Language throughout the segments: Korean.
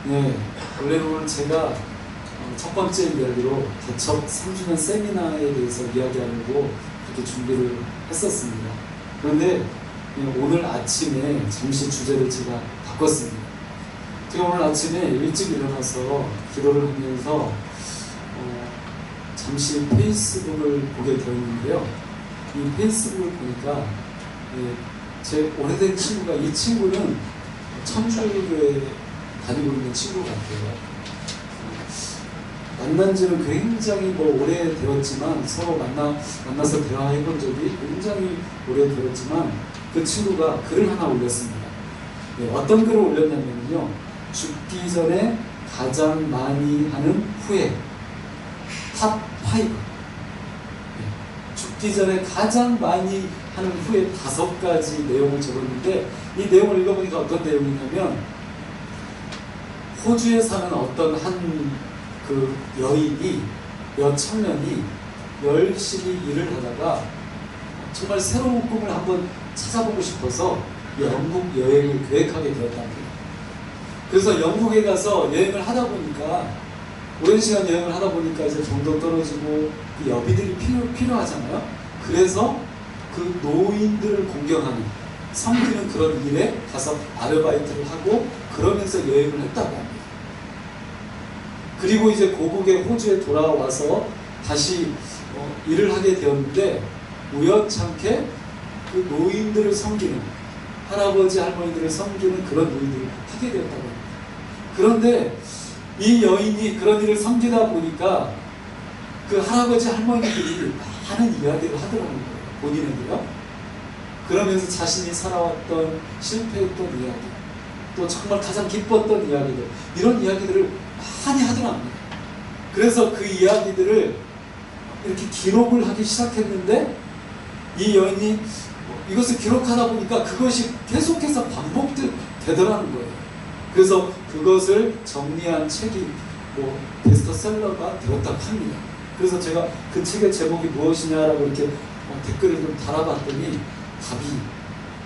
네, 원래는 오늘 제가 첫 번째 이야기로 개척 3주년 세미나에 대해서 이야기하려고 그렇게 준비를 했었습니다. 그런데 오늘 아침에 잠시 주제를 제가 바꿨습니다. 제가 오늘 아침에 일찍 일어나서 기도를 하면서 잠시 페이스북을 보게 되었는데요. 이 페이스북을 보니까 제 오래된 친구가, 이 친구는 천주교에 다니고 있는 친구 같아요. 만난 지는 굉장히 오래되었지만, 서로 만나서 대화해본 적이 굉장히 오래되었지만, 그 친구가 글을 하나 올렸습니다. 어떤 글을 올렸냐면요, 죽기 전에 가장 많이 하는 후회 탑 5. 죽기 전에 가장 많이 하는 후회 5가지 내용을 적었는데, 이 내용을 읽어보니까 어떤 내용이냐면, 호주에 사는 어떤 한 그 여인이, 여청년이 열심히 일을 하다가 정말 새로운 꿈을 한번 찾아보고 싶어서 영국 여행을 계획하게 되었답니다. 그래서 영국에 가서 여행을 하다 보니까, 오랜 시간 여행을 하다 보니까 이제 정도 떨어지고 여비들이 필요하잖아요. 그래서 그 노인들을 공경하는, 섬기는 그런 일에 가서 아르바이트를 하고 그러면서 여행을 했다고 합니다. 그리고 이제 고국의 호주에 돌아와서 다시 일을 하게 되었는데, 우연찮게 그 노인들을 섬기는, 할아버지 할머니들을 섬기는 그런 일을 하게 되었다고 합니다. 그런데 이 여인이 그런 일을 섬기다 보니까 그 할아버지 할머니들이 많은 이야기를 하더라는 거예요. 본인에게요. 그러면서 자신이 살아왔던 실패했던 이야기, 또 정말 가장 기뻤던 이야기들, 이런 이야기들을 많이 하더랍니다. 그래서 그 이야기들을 이렇게 기록을 하기 시작했는데, 이 여인이 이것을 기록하다 보니까 그것이 계속해서 반복되더라는 거예요. 그래서 그것을 정리한 책이 베스트셀러가 되었다고 합니다. 그래서 제가 그 책의 제목이 무엇이냐라고 이렇게 댓글을 좀 달아봤더니 답이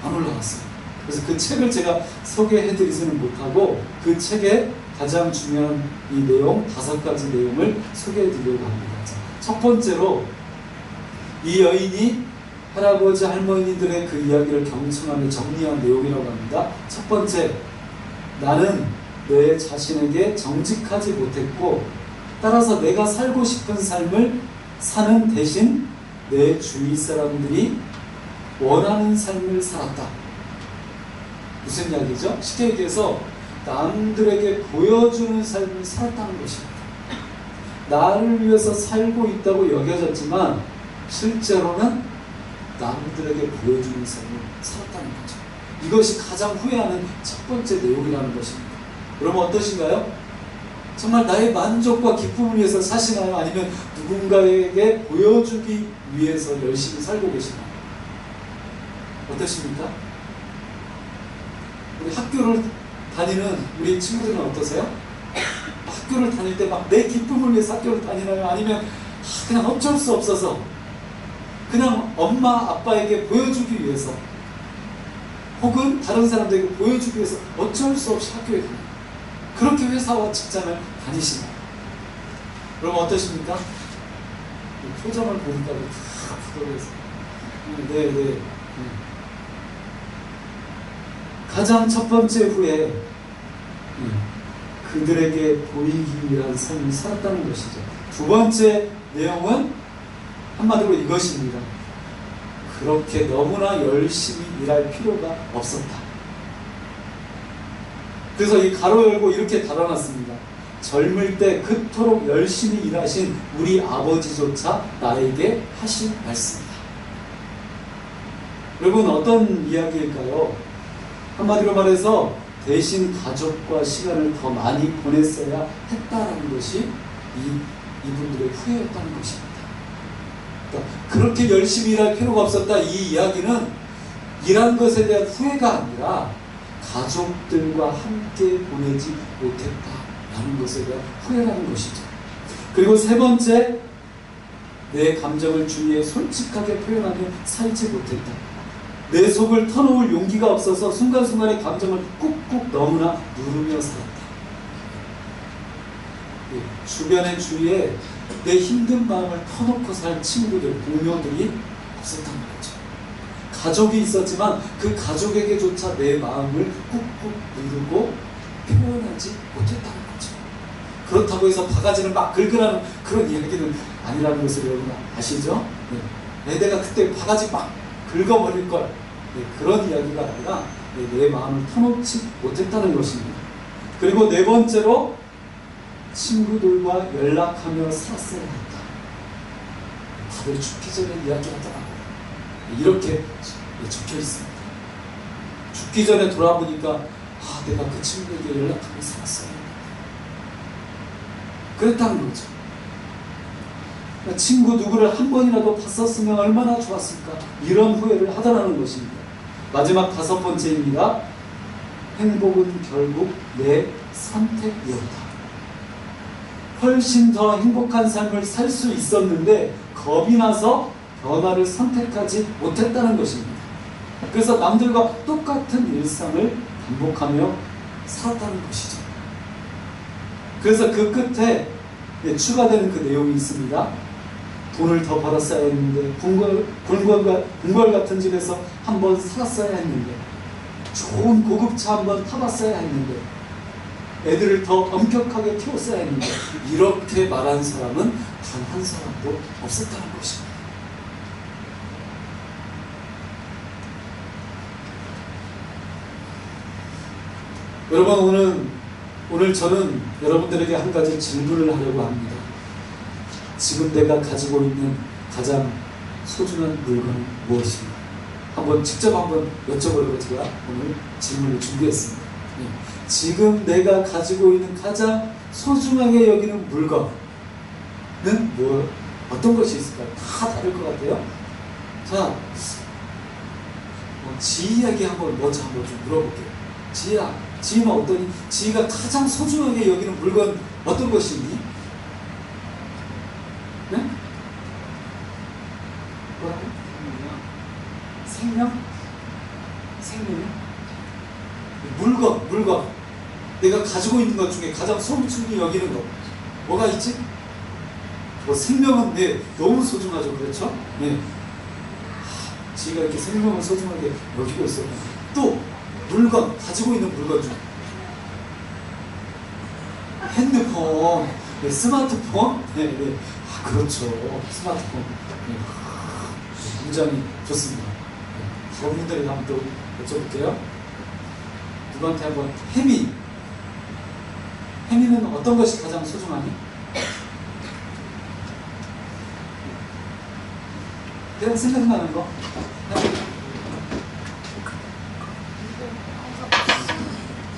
안 올라왔어요. 그래서 그 책을 제가 소개해드리지는 못하고, 그 책의 가장 중요한 이 내용, 5가지 내용을 소개해드리려고 합니다. 첫 번째로, 이 여인이 할아버지 할머니들의 그 이야기를 경청하며 정리한 내용이라고 합니다. 첫 번째, 나는 내 자신에게 정직하지 못했고, 따라서 내가 살고 싶은 삶을 사는 대신 내 주위 사람들이 원하는 삶을 살았다. 무슨 이야기죠? 쉽게 얘기해서 남들에게 보여주는 삶을 살았다는 것입니다. 나를 위해서 살고 있다고 여겨졌지만 실제로는 남들에게 보여주는 삶을 살았다는 거죠. 이것이 가장 후회하는 첫 번째 내용이라는 것입니다. 여러분 어떠신가요? 정말 나의 만족과 기쁨을 위해서 사시나요? 아니면 누군가에게 보여주기 위해서 열심히 살고 계시나요? 어떠십니까? 우리 학교를 다니는 우리 친구들은 어떠세요? 학교를 다닐 때 막 내 기쁨을 위해서 학교를 다니나요? 아니면 그냥 어쩔 수 없어서 그냥 엄마 아빠에게 보여주기 위해서, 혹은 다른 사람들에게 보여주기 위해서 어쩔 수 없이 학교에 가나요? 그렇게 회사와 직장을 다니시나요? 여러분 어떠십니까? 표정을 보니까 다 부드러워서. 네. 가장 첫 번째 후에 그들에게 보이기 위한 삶을 살았다는 것이죠. 두 번째 내용은 한마디로 이것입니다. 그렇게 너무나 열심히 일할 필요가 없었다. 그래서 이 가로 열고 이렇게 달아놨습니다. 젊을 때 그토록 열심히 일하신 우리 아버지조차 나에게 하신 말씀이다. 여러분 어떤 이야기일까요? 한마디로 말해서 대신 가족과 시간을 더 많이 보냈어야 했다라는 것이 이분들의 후회였다는 것입니다. 그러니까 그렇게 열심히 일할 필요가 없었다, 이 이야기는 일한 것에 대한 후회가 아니라 가족들과 함께 보내지 못했다라는 것에 대한 후회라는 것이죠. 그리고 세 번째, 내 감정을 주위에 솔직하게 표현하며 살지 못했다. 내 속을 터놓을 용기가 없어서 순간순간의 감정을 꾹꾹 너무나 누르며 살았다. 주변의 주위에 내 힘든 마음을 터놓고 살 친구들, 동료들이 없었단 말이죠. 가족이 있었지만 그 가족에게조차 내 마음을 꾹꾹 누르고 표현하지 못했다는 거죠. 그렇다고 해서 바가지를 막 긁으라는 그런 이야기는 아니라는 것을 여러분 아시죠? 내가 그때 바가지 막 긁어버릴 걸, 그런 이야기가 아니라 내 마음을 터놓지 못했다는 것입니다. 그리고 네 번째로 친구들과 연락하며 살았어야 한다. 다들 죽기 전에 이야기하더라고요. 이렇게 적혀 있습니다. 죽기 전에 돌아보니까 내가 그 친구에게 연락하며 살았어야 한다. 그랬다는 거죠. 친구 누구를 한 번이라도 봤었으면 얼마나 좋았을까, 이런 후회를 하더라는 것입니다. 마지막 5번째입니다. 행복은 결국 내 선택이었다. 훨씬 더 행복한 삶을 살 수 있었는데 겁이 나서 변화를 선택하지 못했다는 것입니다. 그래서 남들과 똑같은 일상을 반복하며 살았다는 것이죠. 그래서 그 끝에 추가되는 그 내용이 있습니다. 돈을 더 벌었어야 했는데, 궁궐 같은 집에서 한번 살았어야 했는데, 좋은 고급차 한번 타봤어야 했는데, 애들을 더 엄격하게 키웠어야 했는데, 이렇게 말한 사람은 단 한 사람도 없었다는 것입니다. 여러분, 오늘 저는 여러분들에게 한 가지 질문을 하려고 합니다. 지금 내가 가지고 있는 가장 소중한 물건은 무엇인가? 직접 한번 여쭤보려고 제가 오늘 질문을 준비했습니다. 지금 내가 가지고 있는 가장 소중하게 여기는 물건은 어떤 것이 있을까요? 다 다를 것 같아요. 자, 지희에게 먼저 한번 좀 물어볼게요. 지희야, 지희는 어떠니? 지희가 가장 소중하게 여기는 물건 어떤 것이 있니? 네? 뭐라고? 생명? 생명이요? 물건. 내가 가지고 있는 것 중에 가장 소중히 여기는 것. 뭐가 있지? 생명은 너무 소중하죠. 그렇죠? 지가 이렇게 생명을 소중하게 여기고 있어요. 또 물건, 가지고 있는 물건 중 핸드폰, 스마트폰, 그렇죠. 스마트폰. 굉장히 좋습니다. 여러분들에게 한번 또 여쭤볼게요. 누구한테 한번, 혜미는 어떤 것이 가장 소중하니? 그냥 생각나는 거.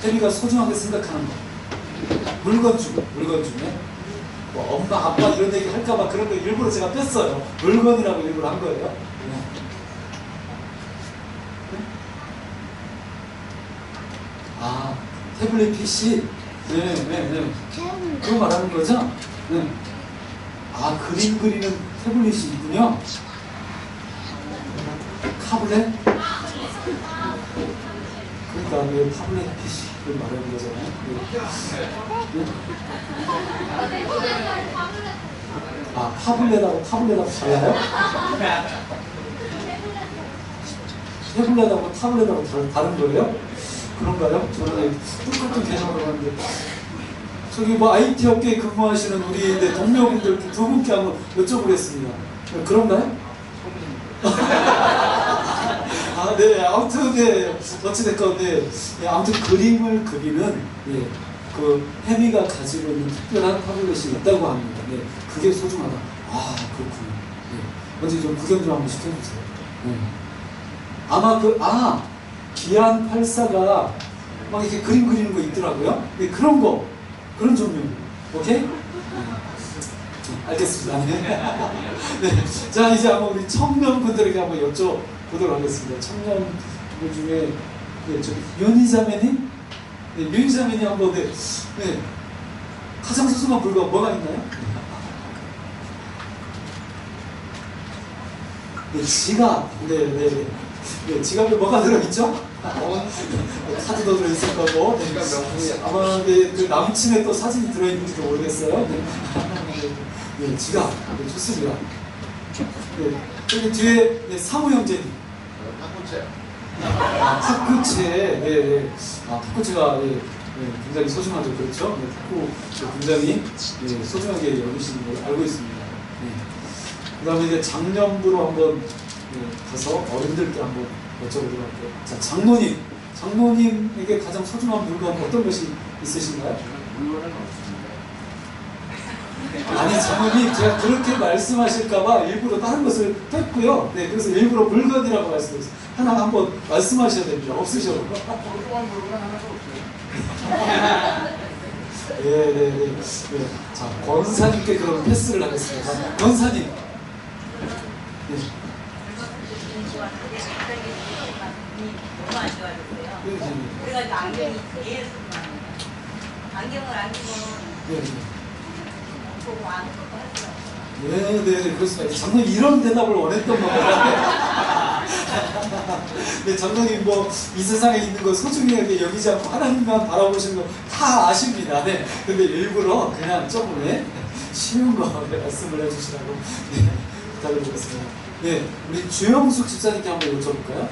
혜미가 소중하게 생각하는 거. 물건 중에 엄마, 아빠 이런 얘기 할까봐 그런 거 일부러 제가 뺐어요. 물건이라고 일부러 한 거예요. 태블릿 PC. 그거 말하는 거죠? 그림 그리는 태블릿이 있군요. 타블렛? 그러니까 왜 타블렛 PC를 말하는 거잖아요. 타블렛하고 달라요? 태블렛하고 타블렛하고 다른 거예요? 그런가요? 저는 똑같은 개념으로 하는데, 저기 IT 업계에 근무하시는 우리 동료분들 두 분께 한번 여쭤보겠습니다. 그런가요? 아무튼 어찌됐건 아무튼 그림을 그리는 그 혜미가 가지고 있는 특별한 타블렛이 있다고 합니다. 그게 소중하다. 그렇군요. 먼저 좀 구경 좀 한번 시켜주세요. 아마 기안 84가 막 이렇게 그림 그리는 거 있더라고요. 그런 종류. 오케이? 알겠습니다. 자, 이제 한번 우리 청년분들에게 한번 여쭤보도록 하겠습니다. 청년분 중에 윤희자매님? 윤희자매님 한번 가장 소중한 물건 뭐가 있나요? 지갑. 지갑에 뭐가 들어있죠? 카드도 들어있을 거고, 네. 아마 그 남친의 또 사진이 들어있는지도 모르겠어요. 네. 네, 지갑. 네, 좋습니다. 네, 여기 뒤에 네, 사무 형제님. 탁구채. 네, 네. 탁구채가 네, 네, 굉장히 소중하죠. 그렇죠? 네, 탁구 굉장히 네, 소중하게 여기시는 걸 알고 있습니다. 네. 그 다음에 이제 작년부로 한번 네, 가서 어른들께 한번 여쭤보도록 할게요. 자, 장로님에게 가장 소중한 물건 어떤 것이 있으신가요? 물건은 없습니다. 아니, 장로님, 제가 그렇게 말씀하실까봐 일부러 다른 것을 뺐고요. 네, 그래서 일부러 물건이라고 말씀드렸어요. 하나 한번 말씀하셔야 됩니다. 없으셔도. 소중한 물건은 하나도 없어요. 네. 자, 권사님께 그럼 패스를 하겠습니다. 권사님. 네. 너무 안 좋아졌어요. 그래가지고 안경이 계속 나와요. 안경을 안 끼고 보고 아무것도 하더라고요. 네, 그렇습니다. 장로님 이런 대답을 원했던 겁니다. 네, 장로님 뭐 이 세상에 있는 거 소중하게 여기지 않고 하나님만 바라보시는 거 다 아십니다. 네, 근데 일부러 그냥 조금 쉬운 거 말씀을 해주시라고 네, 부탁을 드렸습니다. 네, 우리 주영숙 집사님께 한번 여쭤볼까요?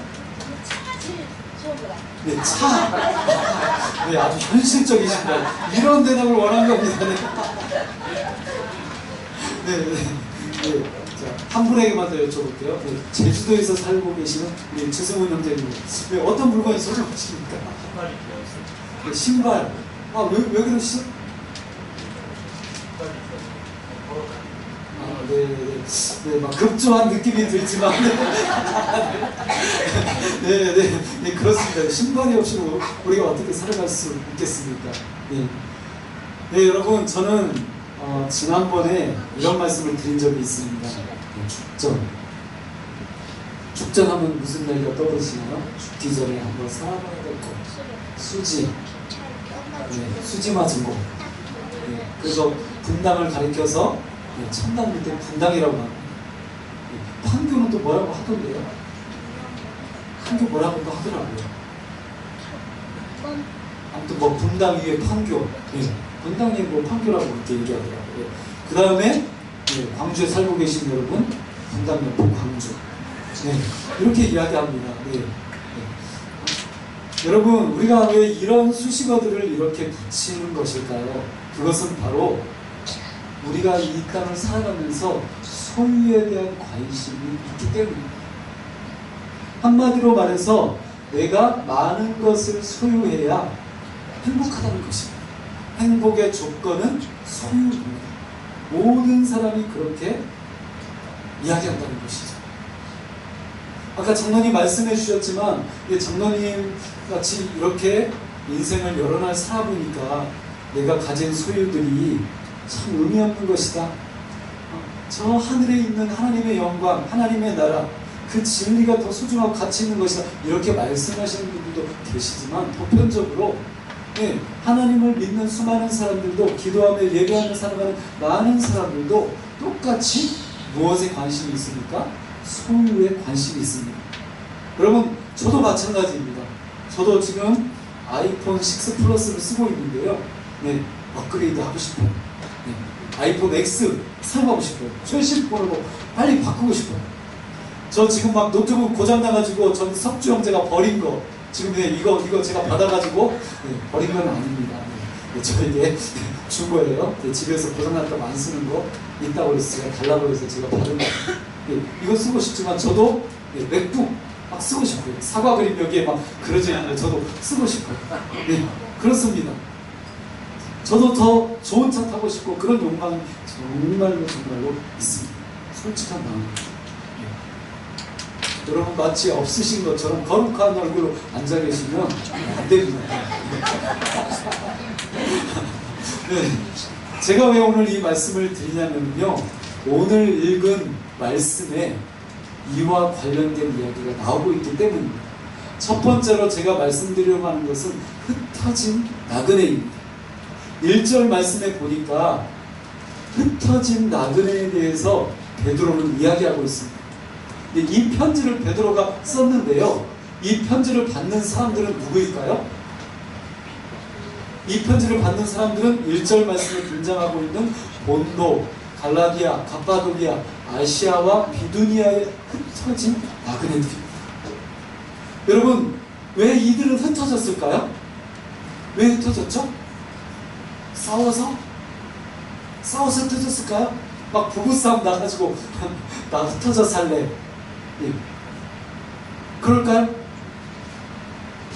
네, 차. 네, 아주 현실적이십니다. 이런 대답을 원한 겁니다. 네. 자, 한 분에게만 더 여쭤볼게요. 네, 제주도에서 살고 계시는 우리 최승훈 형제님. 네, 어떤 물건이 소중하십니까? 신발이 되었어요. 네, 신발. 왜 그러시죠? 네, 막 급조한 느낌이 들지만, 네, 그렇습니다. 신발이 없이 우리가 어떻게 살아갈 수 있겠습니까? 네, 여러분, 저는 지난번에 이런 말씀을 드린 적이 있습니다. 죽전하면 무슨 얘기가 떠오르시나요? 죽기 전에 한번 살아봐야 될 것. 수지. 네, 수지 맞은 거. 네, 그래서 분당을 가리켜서 천당 밑에 분당이라고 합니다. 판교는 또 뭐라고 하던데요? 판교 뭐라고 또 하더라고요. 아무튼 뭐 분당 위에 판교, 분당 위에 뭐 판교라고 이렇게 얘기하더라고요. 그 다음에 광주에 살고 계신 여러분, 분당 옆에 광주. 이렇게 이야기합니다. 여러분, 우리가 왜 이런 수식어들을 이렇게 붙이는 것일까요? 그것은 바로 우리가 이 땅을 살아가면서 소유에 대한 관심이 있기 때문입니다. 한마디로 말해서 내가 많은 것을 소유해야 행복하다는 것입니다. 행복의 조건은 소유입니다. 모든 사람이 그렇게 이야기한다는 것이죠. 아까 장로님 말씀해 주셨지만 장로님 같이 이렇게 인생을 여러 날 살아보니까 내가 가진 소유들이 참 의미 없는 것이다. 저 하늘에 있는 하나님의 영광, 하나님의 나라, 그 진리가 더 소중하고 가치 있는 것이다. 이렇게 말씀하시는 분들도 계시지만 보편적으로 하나님을 믿는 수많은 사람들도, 기도하며 예배하며 살아가는 많은 사람들도 똑같이 무엇에 관심이 있습니까? 소유에 관심이 있습니다. 여러분, 저도 마찬가지입니다. 저도 지금 아이폰 6 플러스를 쓰고 있는데요. 업그레이드 하고 싶어요. 아이폰 X 사용하고 싶어요. 최신폰으로 빨리 바꾸고 싶어요. 저 지금 막 노트북 고장나가지고 전 석주 형제가 버린 거, 지금 이거 제가 받아가지고 버린 건 아닙니다. 저에게 준 거예요. 집에서 고장났다고 안 쓰는 거 있다고 그래서 제가 달라고 해서 제가 받은 거. 이거 쓰고 싶지만 저도 맥북 막 쓰고 싶어요. 사과 그림 여기에 막 그려져 있는 거 저도 쓰고 싶어요. 그렇습니다. 저도 더 좋은 차 타고 싶고 그런 욕망이 정말로 있습니다. 솔직한 마음. 여러분 마치 없으신 것처럼 거룩한 얼굴로 앉아 계시면 안 됩니다. 제가 왜 오늘 이 말씀을 드리냐면요, 오늘 읽은 말씀에 이와 관련된 이야기가 나오고 있기 때문입니다. 첫 번째로 제가 말씀드리려고 하는 것은 흩어진 나그네입니다. 1절 말씀에 보니까 흩어진 나그네에 대해서 베드로는 이야기하고 있습니다. 이 편지를 베드로가 썼는데요, 이 편지를 받는 사람들은 누구일까요? 이 편지를 받는 사람들은 1절 말씀에 등장하고 있는 본도, 갈라디아, 갑바도기아, 아시아와 비두니아에 흩어진 나그네들입니다. 여러분, 왜 이들은 흩어졌을까요? 왜 흩어졌죠? 싸워서 흩어졌을까요? 막 부부싸움 나가지고 나 흩어져 살래. 예. 그럴까요?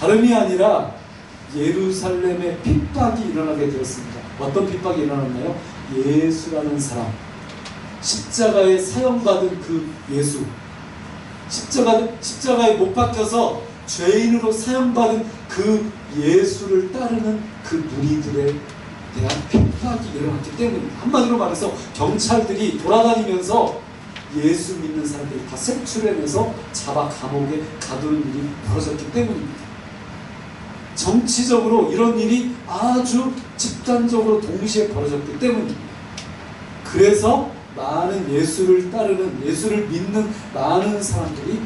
다름이 아니라 예루살렘에 핍박이 일어나게 되었습니다. 어떤 핍박이 일어났나요? 예수라는 사람, 십자가에 사형받은 그 예수, 십자가에 못 박혀서 죄인으로 사형받은 그 예수를 따르는 그 무리들에 대한 핍박이 일어났기 때문입니다. 한마디로 말해서 경찰들이 돌아다니면서 예수 믿는 사람들이 다 색출해내서 잡아 감옥에 가두는 일이 벌어졌기 때문입니다. 정치적으로 이런 일이 아주 집단적으로 동시에 벌어졌기 때문입니다. 그래서 많은 예수를 따르는, 예수를 믿는 많은 사람들이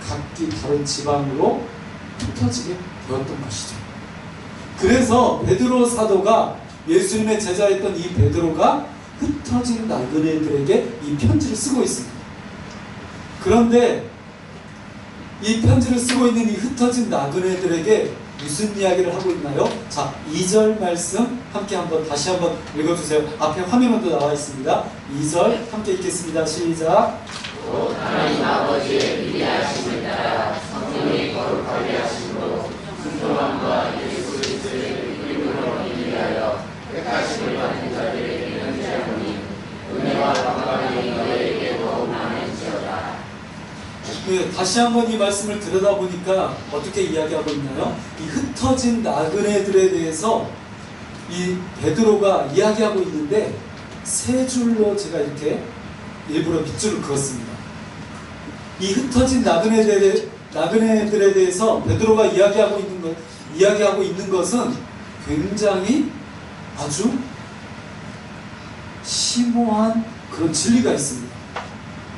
각기 다른 지방으로 흩어지게 되었던 것이죠. 그래서 베드로 사도가, 예수님의 제자였던 이 베드로가 흩어진 나그네들에게 이 편지를 쓰고 있습니다. 그런데 이 편지를 쓰고 있는 이 흩어진 나그네들에게 무슨 이야기를 하고 있나요? 자, 2절 말씀 함께 다시 한번 읽어주세요. 앞에 화면에도 나와 있습니다. 2절 함께 읽겠습니다. 시작. 곧 하나님 아버지의 위대하심을 따라 성령이 거룩하게 하심으로 순종함과 예수 그리스도의 이름으로 위하여 택하심을 받은 자들에게 현재하니 은혜와 평강이 너희에게 더욱 많은지어다. 네, 다시 한번 이 말씀을 들여다보니까 어떻게 이야기하고 있나요? 이 흩어진 나그네들에 대해서 이 베드로가 이야기하고 있는데 세 줄로 제가 이렇게 일부러 밑줄을 그었습니다. 이 흩어진 나그네들에 대해서 베드로가 이야기하고 있는 것은 굉장히 아주 심오한 그런 진리가 있습니다.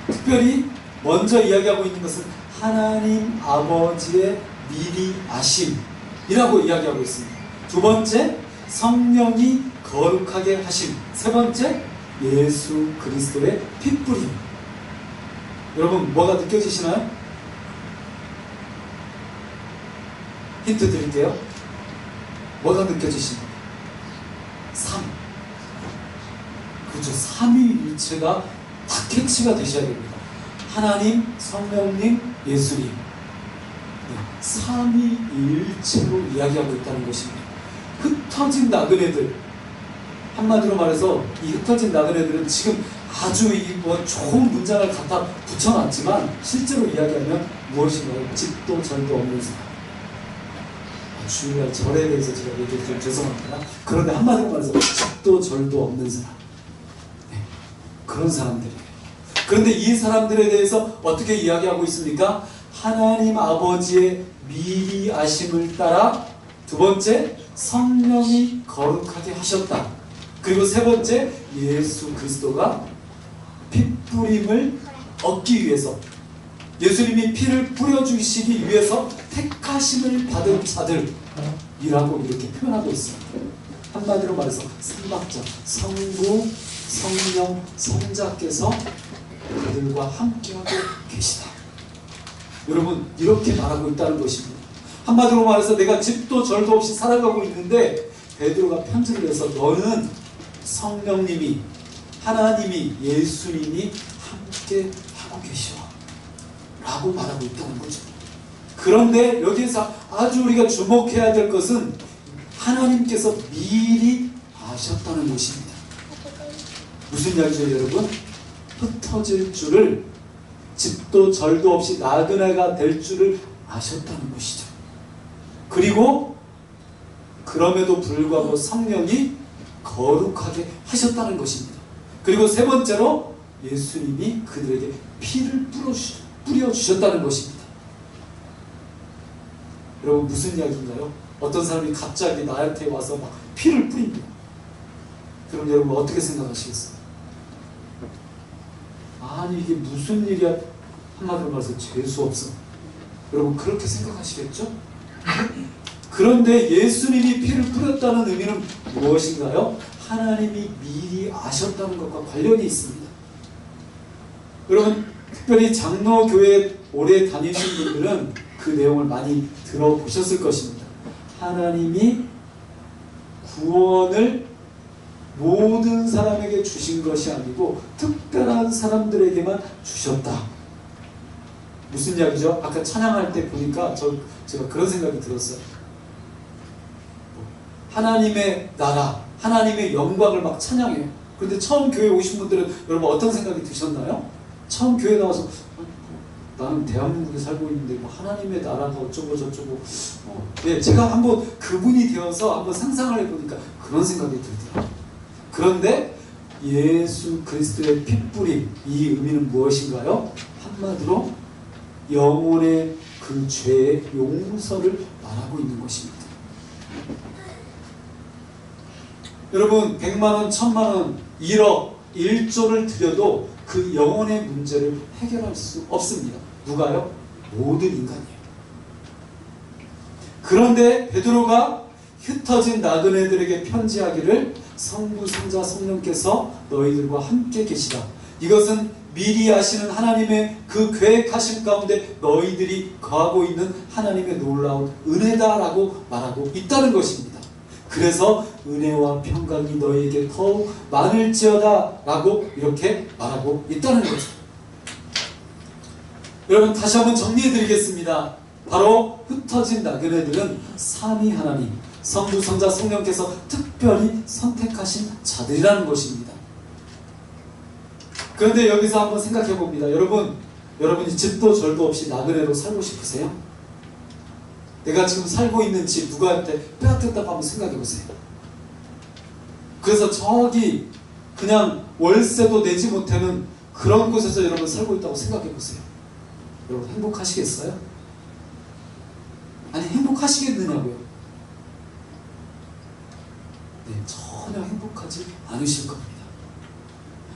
특별히 먼저 이야기하고 있는 것은 하나님 아버지의 미리 아심이라고 이야기하고 있습니다. 두 번째, 성령이 거룩하게 하심. 세 번째, 예수 그리스도의 핏뿌림. 여러분, 뭐가 느껴지시나요? 힌트 드릴게요. 뭐가 느껴지십니까? 3. 그렇죠. 삼위일체가 다 캐치가 되셔야 됩니다. 하나님, 성령님, 예수님. 네, 삼위일체로 이야기하고 있다는 것입니다. 흩어진 나그네들. 한마디로 말해서 이 흩어진 나그네들은 지금 아주 좋은 문장을 갖다 붙여놨지만 실제로 이야기하면 무엇인가요? 집도 절도 없는 사람. 주일날 절에 대해서 제가 얘기해 좀 죄송합니다. 그런데 한마디로 말해서 집도 절도 없는 사람. 네, 그런 사람들이에요. 그런데 이 사람들에 대해서 어떻게 이야기하고 있습니까? 하나님 아버지의 미리 아심을 따라 두 번째, 성령이 거룩하게 하셨다. 그리고 세 번째, 예수 그리스도가 핏뿌림을 얻기 위해서, 예수님이 피를 뿌려주시기 위해서 택하심을 받은 자들이라고 이렇게 표현하고 있습니다. 한마디로 말해서 삼박자, 성부, 성령, 성자께서 그들과 함께하고 계시다. 여러분, 이렇게 말하고 있다는 것입니다. 한마디로 말해서 내가 집도 절도 없이 살아가고 있는데 베드로가 편지를 내서 너는 성령님이, 하나님이, 예수님이 함께 하고 계셔 라고 말하고 있다는 거죠. 그런데 여기에서 아주 우리가 주목해야 될 것은 하나님께서 미리 아셨다는 것입니다. 무슨 이야기죠, 여러분? 흩어질 줄을, 집도 절도 없이 나그네가 될 줄을 아셨다는 것이죠. 그리고 그럼에도 불구하고 성령이 거룩하게 하셨다는 것입니다. 그리고 세 번째로 예수님이 그들에게 피를 뿌려주셨다는 것입니다. 여러분, 무슨 이야기인가요? 어떤 사람이 갑자기 나한테 와서 막 피를 뿌립니다. 그럼 여러분 어떻게 생각하시겠어요? 아니 이게 무슨 일이야? 한마디로 말해서 재수 없어. 여러분 그렇게 생각하시겠죠? 그런데 예수님이 피를 뿌렸다는 의미는 무엇인가요? 하나님이 미리 아셨다는 것과 관련이 있습니다. 여러분 특별히 장로교회 오래 다니신 분들은 그 내용을 많이 들어보셨을 것입니다. 하나님이 구원을 모든 사람에게 주신 것이 아니고 특별한 사람들에게만 주셨다. 무슨 이야기죠? 아까 찬양할 때 보니까 제가 그런 생각이 들었어요. 하나님의 나라, 하나님의 영광을 막 찬양해요. 그런데 처음 교회 오신 분들은 여러분 어떤 생각이 드셨나요? 처음 교회 나와서 나는 대한민국에 살고 있는데 뭐 하나님의 나라가 어쩌고 저쩌고 네, 제가 한번 그분이 되어서 한번 상상을 해보니까 그런 생각이 들더라고요. 그런데 예수 그리스도의 핏뿌림, 이 의미는 무엇인가요? 한마디로 영혼의 그 죄의 용서를 말하고 있는 것입니다. 여러분 100만원, 1000만원, 1억, 1조를 드려도 그 영혼의 문제를 해결할 수 없습니다. 누가요? 모든 인간이에요. 그런데 베드로가 흩어진 나그네들에게 편지하기를 성부, 성자, 성령께서 너희들과 함께 계시다. 이것은 미리 아시는 하나님의 그 계획하심 가운데 너희들이 거하고 있는 하나님의 놀라운 은혜다라고 말하고 있다는 것입니다. 그래서 은혜와 평강이 너희에게 더욱 많을지어다 라고 이렇게 말하고 있다는 거죠. 여러분 다시 한번 정리해 드리겠습니다. 바로 흩어진 나그네들은 삼위 하나님, 성부, 성자, 성령께서 특별히 선택하신 자들이라는 것입니다. 그런데 여기서 한번 생각해 봅니다. 여러분이 집도 절도 없이 나그네로 살고 싶으세요? 내가 지금 살고 있는 집 누구한테 빼앗겼다고 한번 생각해 보세요. 그래서 저기 그냥 월세도 내지 못하는 그런 곳에서 여러분 살고 있다고 생각해 보세요. 여러분 행복하시겠어요? 아니 행복하시겠느냐고요? 네, 전혀 행복하지 않으실 겁니다.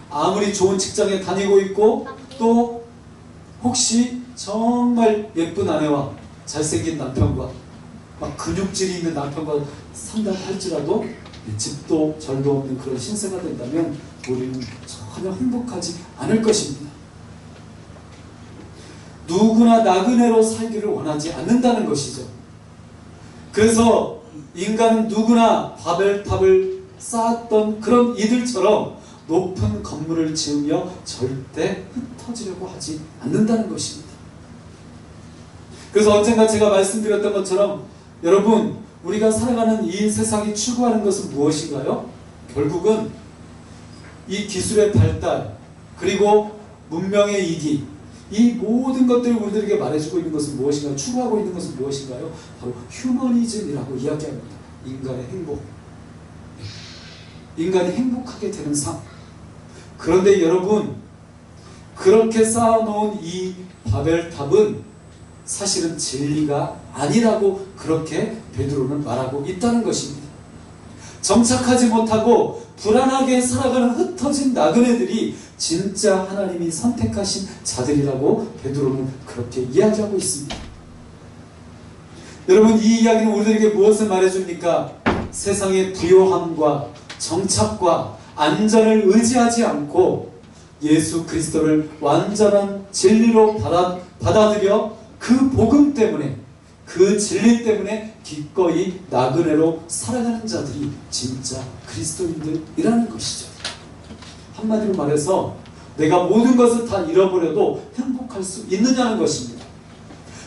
아무리 좋은 직장에 다니고 있고 또 혹시 정말 예쁜 아내와 잘생긴 남편과 막 근육질이 있는 남편과 산다고 할지라도 집도 절도 없는 그런 신세가 된다면 우리는 전혀 행복하지 않을 것입니다. 누구나 나그네로 살기를 원하지 않는다는 것이죠. 그래서 인간은 누구나 바벨탑을 쌓았던 그런 이들처럼 높은 건물을 지으며 절대 흩어지려고 하지 않는다는 것입니다. 그래서 언젠가 제가 말씀드렸던 것처럼 여러분 우리가 살아가는 이 세상이 추구하는 것은 무엇인가요? 결국은 이 기술의 발달 그리고 문명의 이기 이 모든 것들을 우리들에게 말해주고 있는 것은 무엇인가요? 추구하고 있는 것은 무엇인가요? 바로 휴머니즘이라고 이야기합니다. 인간의 행복, 인간이 행복하게 되는 삶. 그런데 여러분 그렇게 쌓아놓은 이 바벨탑은 사실은 진리가 아니라고 그렇게 베드로는 말하고 있다는 것입니다. 정착하지 못하고 불안하게 살아가는 흩어진 나그네들이 진짜 하나님이 선택하신 자들이라고 베드로는 그렇게 이야기하고 있습니다. 여러분 이 이야기는 우리들에게 무엇을 말해줍니까? 세상의 부요함과 정착과 안전을 의지하지 않고 예수 그리스도를 완전한 진리로 받아들여 그 복음 때문에 그 진리 때문에 기꺼이 나그네로 살아가는 자들이 진짜 그리스도인들이라는 것이죠. 한마디로 말해서 내가 모든 것을 다 잃어버려도 행복할 수 있느냐는 것입니다.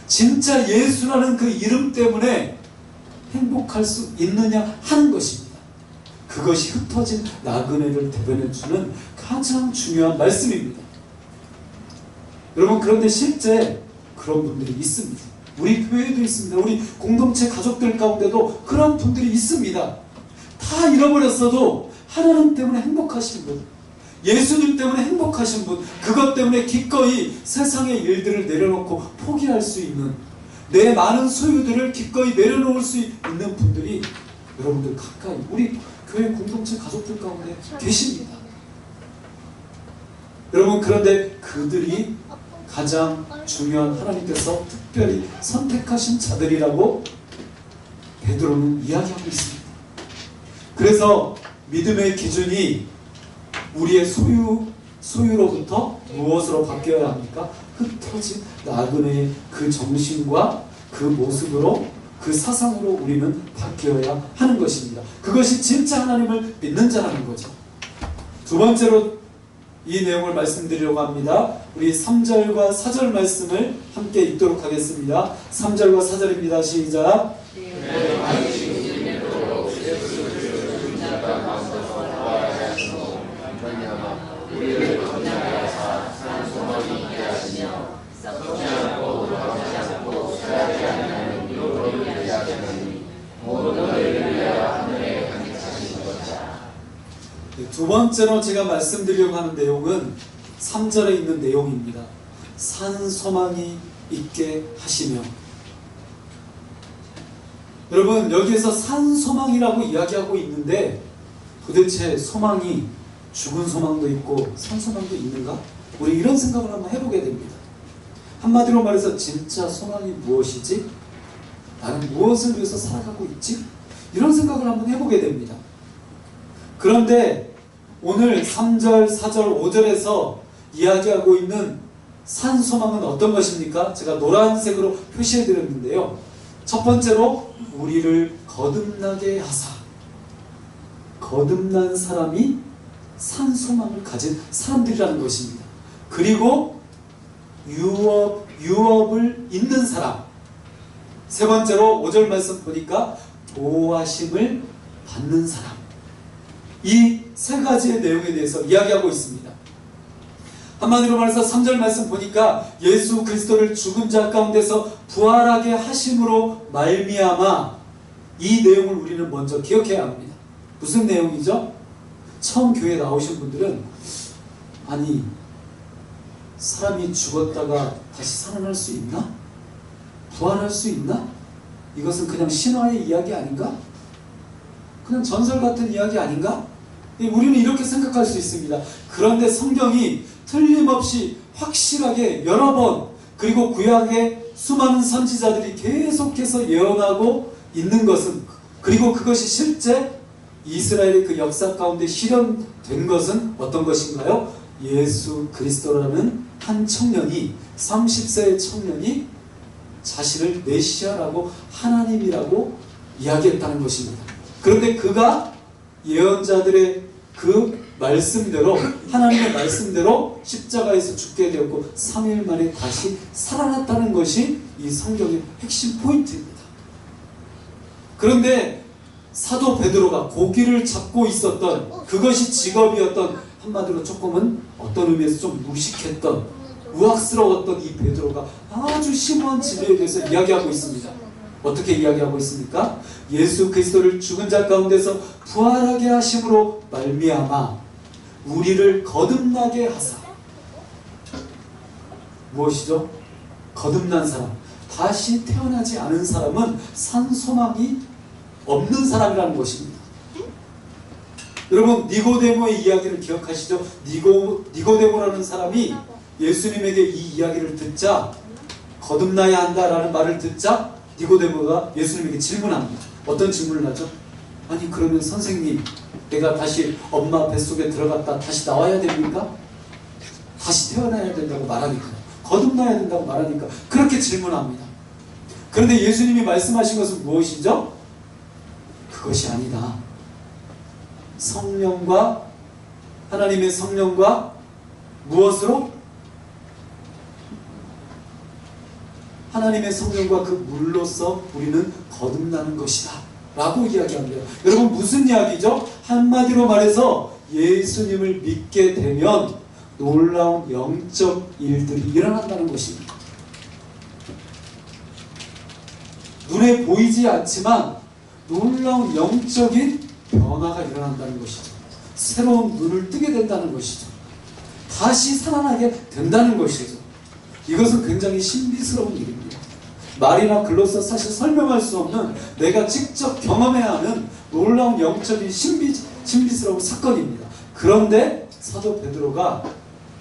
진짜 예수라는 그 이름 때문에 행복할 수 있느냐 하는 것입니다. 그것이 흩어진 나그네를 대변해주는 가장 중요한 말씀입니다. 여러분 그런데 실제 그런 분들이 있습니다. 우리 교회에도 있습니다. 우리 공동체 가족들 가운데도 그런 분들이 있습니다. 다 잃어버렸어도 하나님 때문에 행복하신 분, 예수님 때문에 행복하신 분, 그것 때문에 기꺼이 세상의 일들을 내려놓고 포기할 수 있는 내 많은 소유들을 기꺼이 내려놓을 수 있는 분들이 여러분들 가까이 우리 교회 공동체 가족들 가운데 계십니다. 여러분 그런데 그들이 가장 중요한 하나님께서 특별히 선택하신 자들이라고 베드로는 이야기하고 있습니다. 그래서 믿음의 기준이 우리의 소유로부터 무엇으로 바뀌어야 합니까? 흩어진 나그네의 그 정신과 그 모습으로, 그 사상으로 우리는 바뀌어야 하는 것입니다. 그것이 진짜 하나님을 믿는 자라는 거죠. 두 번째로 이 내용을 말씀드리려고 합니다. 우리 3절과 4절 말씀을 함께 읽도록 하겠습니다. 3절과 4절입니다. 시작. 두 번째로 제가 말씀드리려고 하는 내용은 3절에 있는 내용입니다. 산 소망이 있게 하시며. 여러분, 여기에서 산 소망이라고 이야기하고 있는데 도대체 소망이 죽은 소망도 있고 산 소망도 있는가? 우리 이런 생각을 한번 해보게 됩니다. 한마디로 말해서 진짜 소망이 무엇이지? 나는 무엇을 위해서 살아가고 있지? 이런 생각을 한번 해보게 됩니다. 그런데 오늘 3절, 4절, 5절에서 이야기하고 있는 산 소망은 어떤 것입니까? 제가 노란색으로 표시해 드렸는데요. 첫 번째로 우리를 거듭나게 하사. 거듭난 사람이 산 소망을 가진 사람들이라는 것입니다. 그리고 유업을 잇는 사람. 세 번째로 5절 말씀 보니까 보호하심을 받는 사람. 이 세 가지의 내용에 대해서 이야기하고 있습니다. 한마디로 말해서 3절 말씀 보니까 예수 그리스도를 죽은 자 가운데서 부활하게 하심으로 말미암아, 이 내용을 우리는 먼저 기억해야 합니다. 무슨 내용이죠? 처음 교회에 나오신 분들은 아니, 사람이 죽었다가 다시 살아날 수 있나? 부활할 수 있나? 이것은 그냥 신화의 이야기 아닌가? 그냥 전설 같은 이야기 아닌가? 우리는 이렇게 생각할 수 있습니다. 그런데 성경이 틀림없이 확실하게 여러 번, 그리고 구약의 수많은 선지자들이 계속해서 예언하고 있는 것은, 그리고 그것이 실제 이스라엘의 그 역사 가운데 실현된 것은 어떤 것인가요? 예수 그리스도라는 한 청년이, 30세의 청년이 자신을 메시아라고, 하나님이라고 이야기했다는 것입니다. 그런데 그가 예언자들의 그 말씀대로, 하나님의 말씀대로 십자가에서 죽게 되었고 3일 만에 다시 살아났다는 것이 이 성경의 핵심 포인트입니다. 그런데 사도 베드로가 고기를 잡고 있었던, 그것이 직업이었던, 한마디로 조금은 어떤 의미에서 좀 무식했던, 우악스러웠던 이 베드로가 아주 심오한 진리에 대해서 이야기하고 있습니다. 어떻게 이야기하고 있습니까? 예수 그리스도를 죽은 자 가운데서 부활하게 하심으로 말미암아 우리를 거듭나게 하사. 무엇이죠? 거듭난 사람, 다시 태어나지 않은 사람은 산 소망이 없는 사람이라는 것입니다. 여러분, 니고데모의 이야기를 기억하시죠? 니고데모라는 사람이 예수님에게 이 이야기를 듣자, 거듭나야 한다라는 말을 듣자 니고데모가 예수님에게 질문합니다. 어떤 질문을 하죠? 아니, 그러면 선생님, 내가 다시 엄마 뱃속에 들어갔다 다시 나와야 됩니까? 다시 태어나야 된다고 말하니까, 거듭나야 된다고 말하니까 그렇게 질문합니다. 그런데 예수님이 말씀하신 것은 무엇이죠? 그것이 아니다. 성령과, 하나님의 성령과 무엇으로? 하나님의 성령과 그 물로서 우리는 거듭나는 것이다 라고 이야기합니다. 여러분, 무슨 이야기죠? 한마디로 말해서 예수님을 믿게 되면 놀라운 영적 일들이 일어난다는 것입니다. 눈에 보이지 않지만 놀라운 영적인 변화가 일어난다는 것이죠. 새로운 눈을 뜨게 된다는 것이죠. 다시 살아나게 된다는 것이죠. 이것은 굉장히 신비스러운 일입니다. 말이나 글로서 사실 설명할 수 없는, 내가 직접 경험해야 하는 놀라운 영적인 신비스러운 사건입니다. 그런데 사도 베드로가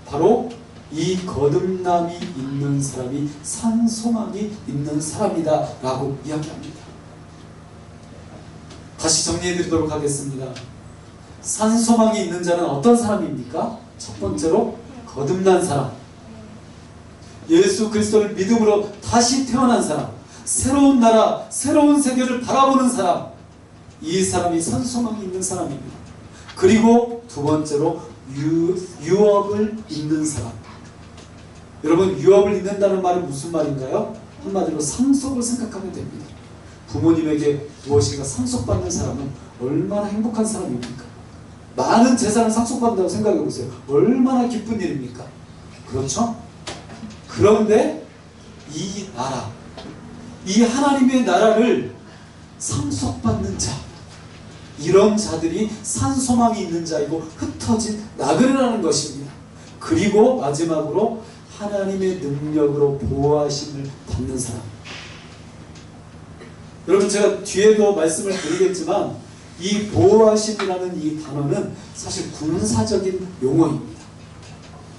바로 이 거듭남이 있는 사람이 산소망이 있는 사람이다 라고 이야기합니다. 다시 정리해 드리도록 하겠습니다. 산소망이 있는 자는 어떤 사람입니까? 첫 번째로 거듭난 사람, 예수 그리스도를 믿음으로 다시 태어난 사람, 새로운 나라, 새로운 세계를 바라보는 사람, 이 사람이 산소망이 있는 사람입니다. 그리고 두 번째로 유업을 잇는 사람. 여러분, 유업을 잇는다는 말은 무슨 말인가요? 한마디로 상속을 생각하면 됩니다. 부모님에게 무엇인가 상속받는 사람은 얼마나 행복한 사람입니까? 많은 재산을 상속받는다고 생각해 보세요. 얼마나 기쁜 일입니까? 그렇죠? 그런데 이 나라, 이 하나님의 나라를 상속받는 자, 이런 자들이 산소망이 있는 자이고 흩어진 나그네라는 것입니다. 그리고 마지막으로 하나님의 능력으로 보호하심을 받는 사람. 여러분, 제가 뒤에도 말씀을 드리겠지만 이 보호하심이라는 이 단어는 사실 군사적인 용어입니다.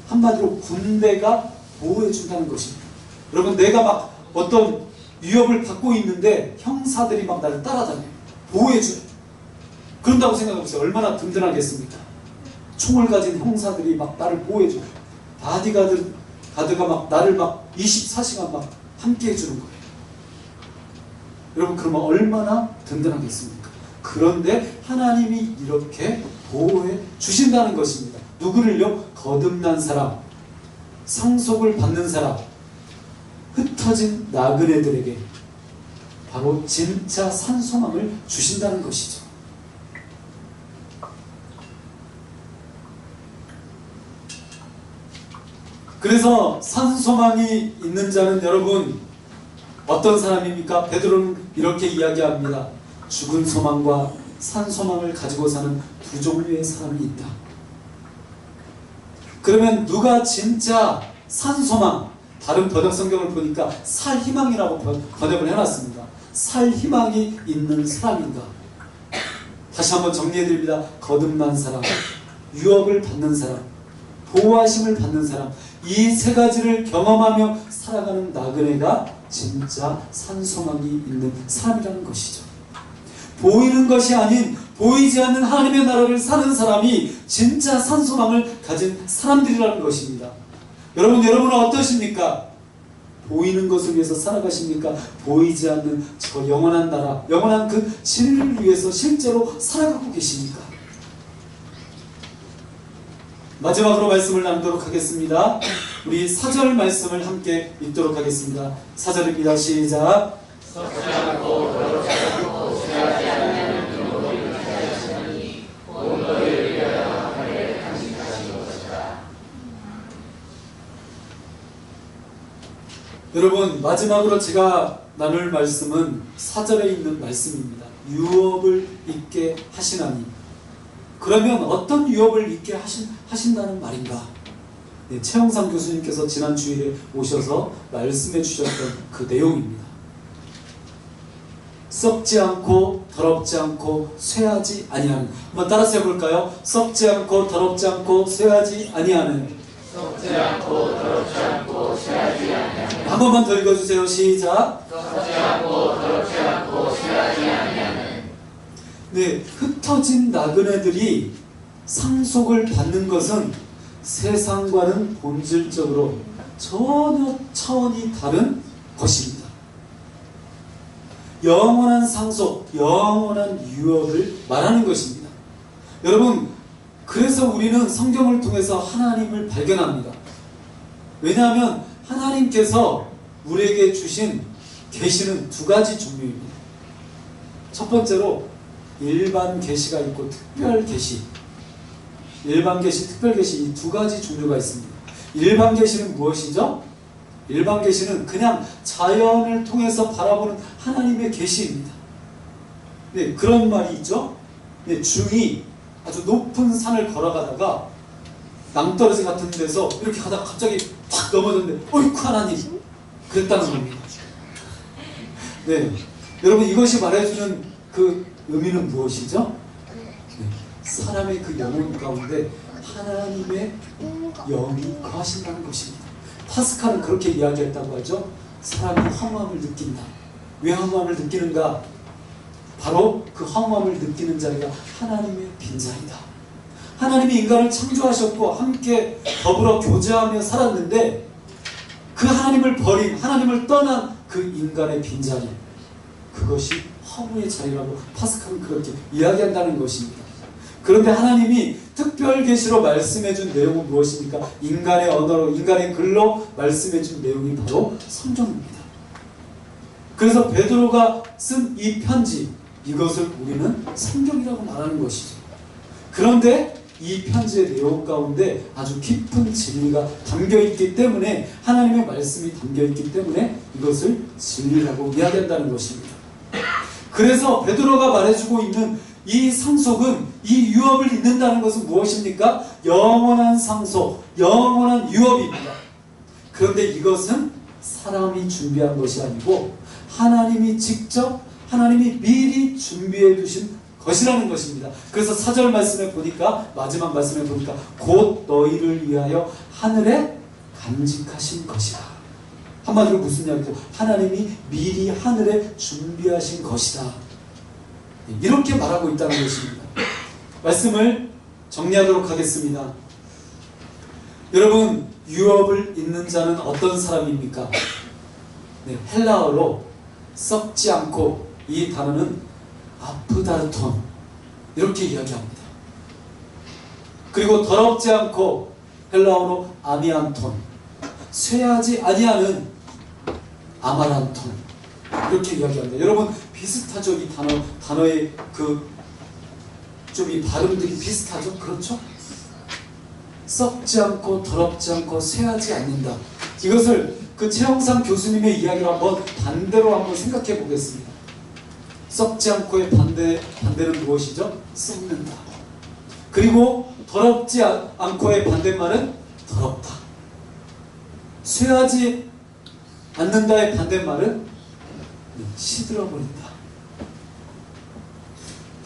한마디로 군대가 보호해준다는 것입니다. 여러분, 내가 막 어떤 위협을 받고 있는데 형사들이 막 나를 따라다녀요. 보호해줘요. 그런다고 생각해보세요. 얼마나 든든하겠습니까? 총을 가진 형사들이 막 나를 보호해줘요. 바디가드가 막 나를 막 24시간 막 함께 해주는 거예요. 여러분, 그러면 얼마나 든든하겠습니까? 그런데 하나님이 이렇게 보호해 주신다는 것입니다. 누구를요? 거듭난 사람, 상속을 받는 사람, 흩어진 나그네들에게 바로 진짜 산소망을 주신다는 것이죠. 그래서 산소망이 있는 자는 여러분 어떤 사람입니까? 베드로는 이렇게 이야기합니다. 죽은 소망과 산소망을 가지고 사는 두 종류의 사람이 있다. 그러면 누가 진짜 산소망, 다른 번역 성경을 보니까 살희망이라고 번역을 해놨습니다. 살희망이 있는 사람인가? 다시 한번 정리해드립니다. 거듭난 사람, 유업을 받는 사람, 보호하심을 받는 사람, 이 세 가지를 경험하며 살아가는 나그네가 진짜 산소망이 있는 사람이라는 것이죠. 보이는 것이 아닌 보이지 않는 하나님의 나라를 사는 사람이 진짜 산소망을 가진 사람들이라는 것입니다. 여러분은 어떠십니까? 보이는 것을 위해서 살아가십니까? 보이지 않는 저 영원한 나라, 영원한 그 진리를 위해서 실제로 살아가고 계십니까? 마지막으로 말씀을 나누도록 하겠습니다. 우리 4절 말씀을 함께 읽도록 하겠습니다. 4절입니다. 시작. 썩지 않고 더럽지 않고 쇠하지 않는 눈으로 이렇게 하시니 온 너희를 위하여 하늘에 간직하신 것이다. 여러분, 마지막으로 제가 나눌 말씀은 4절에 있는 말씀입니다. 유업을 잊게 하시나니. 그러면 어떤 유업을 잊게 하신다는 말인가? 네, 최영삼 교수님께서 지난 주일에 오셔서 말씀해 주셨던 그 내용입니다. 썩지 않고 더럽지 않고 쇠하지 아니하는. 한번 따라서 해볼까요? 썩지 않고 더럽지 않고 쇠하지 아니하는. 썩지 않고 더럽지 않고 쇠하지 아니하는. 한 번만 더 읽어주세요. 시작. 썩지 않고 더럽지 않고 쇠하지 아니하는. 네, 흩어진 나그네들이 상속을 받는 것은 세상과는 본질적으로 전혀 차원이 다른 것입니다. 영원한 상속, 영원한 유업을 말하는 것입니다. 여러분, 그래서 우리는 성경을 통해서 하나님을 발견합니다. 왜냐하면 하나님께서 우리에게 주신 계시는 두 가지 종류입니다. 첫 번째로 일반 계시가 있고 특별 계시, 일반 계시, 특별 계시, 이 두 가지 종류가 있습니다. 일반 계시는 무엇이죠? 일반 계시는 그냥 자연을 통해서 바라보는 하나님의 계시입니다. 네, 그런 말이 있죠. 네, 중이 아주 높은 산을 걸어가다가 낭떠러지 같은 데서 이렇게 가다가 갑자기 탁 넘어졌는데 어이쿠 하나님, 그랬다는 겁니다. 네, 여러분, 이것이 말해주는 그 의미는 무엇이죠? 네, 사람의 그 영혼 가운데 하나님의 영이 거하신다는 것입니다. 파스칼은 그렇게 이야기했다고 하죠. 사람이 허무함을 느낀다. 왜 허무함을 느끼는가? 바로 그 허무함을 느끼는 자리가 하나님의 빈자리다. 하나님이 인간을 창조하셨고 함께 더불어 교제하며 살았는데 그 하나님을 버린, 하나님을 떠난 그 인간의 빈자리, 그것이 허무의 자리라고 파스칼은 그렇게 이야기한다는 것입니다. 그런데 하나님이 특별 계시로 말씀해 준 내용은 무엇입니까? 인간의 언어로, 인간의 글로 말씀해 준 내용이 바로 성경입니다. 그래서 베드로가 쓴 이 편지, 이것을 우리는 성경이라고 말하는 것이죠. 그런데 이 편지의 내용 가운데 아주 깊은 진리가 담겨있기 때문에, 하나님의 말씀이 담겨있기 때문에 이것을 진리라고 이야기한다는 것입니다. 그래서 베드로가 말해주고 있는 이 상속은, 이 유업을 잇는다는 것은 무엇입니까? 영원한 상속, 영원한 유업입니다. 그런데 이것은 사람이 준비한 것이 아니고 하나님이 직접, 하나님이 미리 준비해 두신 것이라는 것입니다. 그래서 4절 말씀에 보니까, 마지막 말씀에 보니까 곧 너희를 위하여 하늘에 간직하신 것이다. 한마디로 무슨 이야기죠? 하나님이 미리 하늘에 준비하신 것이다. 이렇게 말하고 있다는 것입니다. 말씀을 정리하도록 하겠습니다. 여러분, 유업을 잇는 자는 어떤 사람입니까? 네, 헬라어로 썩지 않고, 이 단어는 아프다르톤, 이렇게 이야기합니다. 그리고 더럽지 않고, 헬라어로 아미안톤, 쇠하지 아니하는 아마란톤, 이렇게 이야기합니다. 여러분 비슷하죠? 이 단어의 좀 이 발음들이 비슷하죠? 그렇죠? 썩지 않고 더럽지 않고 쇠하지 않는다. 이것을 그 최영상 교수님의 이야기를 한번 반대로 한번 생각해 보겠습니다. 썩지 않고의 반대는 무엇이죠? 썩는다. 그리고 더럽지 않고의 반대말은 더럽다. 쇠하지 않는다의 반대말은 시들어버린다.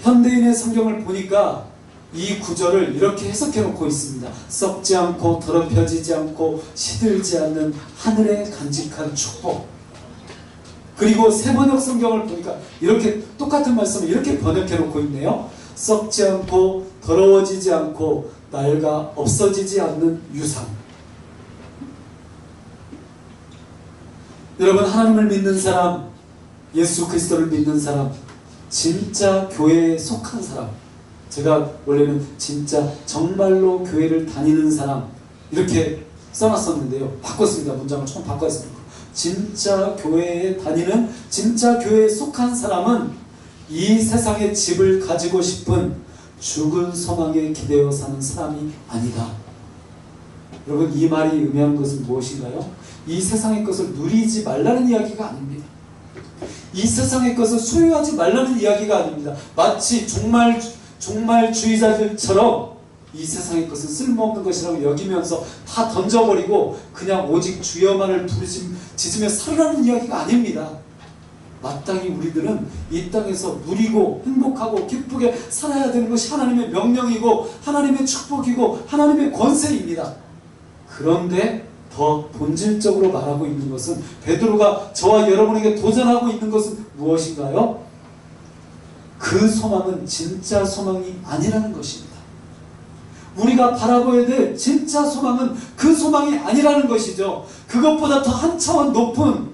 현대인의 성경을 보니까 이 구절을 이렇게 해석해 놓고 있습니다. 썩지 않고 더럽혀지지 않고 시들지 않는 하늘에 간직한 축복. 그리고 새번역 성경을 보니까 이렇게 똑같은 말씀을 이렇게 번역해 놓고 있네요. 썩지 않고 더러워지지 않고 낡아 없어지지 않는 유산. 여러분, 하나님을 믿는 사람, 예수 그리스도를 믿는 사람, 진짜 교회에 속한 사람, 제가 원래는 진짜 정말로 교회를 다니는 사람 이렇게 써놨었는데요, 바꿨습니다. 문장을 좀 바꿨습니다. 진짜 교회에 다니는, 진짜 교회에 속한 사람은 이 세상의 집을 가지고 싶은 죽은 소망에 기대어 사는 사람이 아니다. 여러분, 이 말이 의미하는 것은 무엇인가요? 이 세상의 것을 누리지 말라는 이야기가 아닙니다. 이 세상의 것을 소유하지 말라는 이야기가 아닙니다. 마치 종말주의자들처럼 이 세상의 것은 쓸모없는 것이라고 여기면서 다 던져버리고 그냥 오직 주여만을 부르짖으며 살라는 이야기가 아닙니다. 마땅히 우리들은 이 땅에서 누리고 행복하고 기쁘게 살아야 되는 것이 하나님의 명령이고 하나님의 축복이고 하나님의 권세입니다. 그런데 더 본질적으로 말하고 있는 것은, 베드로가 저와 여러분에게 도전하고 있는 것은 무엇인가요? 그 소망은 진짜 소망이 아니라는 것입니다. 우리가 바라봐야 될 진짜 소망은 그 소망이 아니라는 것이죠. 그것보다 더 한 차원 높은,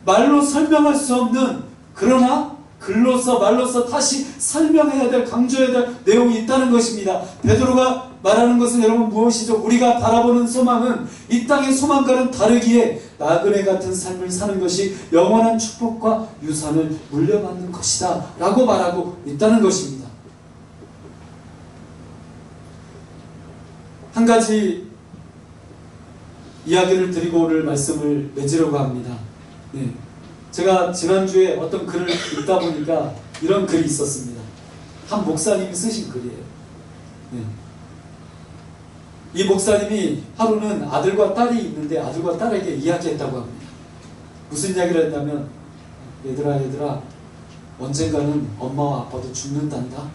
말로 설명할 수 없는, 그러나 글로서 말로서 다시 설명해야 될, 강조해야 될 내용이 있다는 것입니다. 베드로가 말하는 것은 여러분 무엇이죠? 우리가 바라보는 소망은 이 땅의 소망과는 다르기에 나그네 같은 삶을 사는 것이 영원한 축복과 유산을 물려받는 것이다 라고 말하고 있다는 것입니다. 한 가지 이야기를 드리고 오늘 말씀을 맺으려고 합니다. 네. 제가 지난주에 어떤 글을 읽다 보니까 이런 글이 있었습니다. 한 목사님이 쓰신 글이에요. 네. 이 목사님이 하루는 아들과 딸이 있는데 아들과 딸에게 이야기했다고 합니다. 무슨 이야기를 했냐면, 얘들아, 언젠가는 엄마와 아빠도 죽는단다.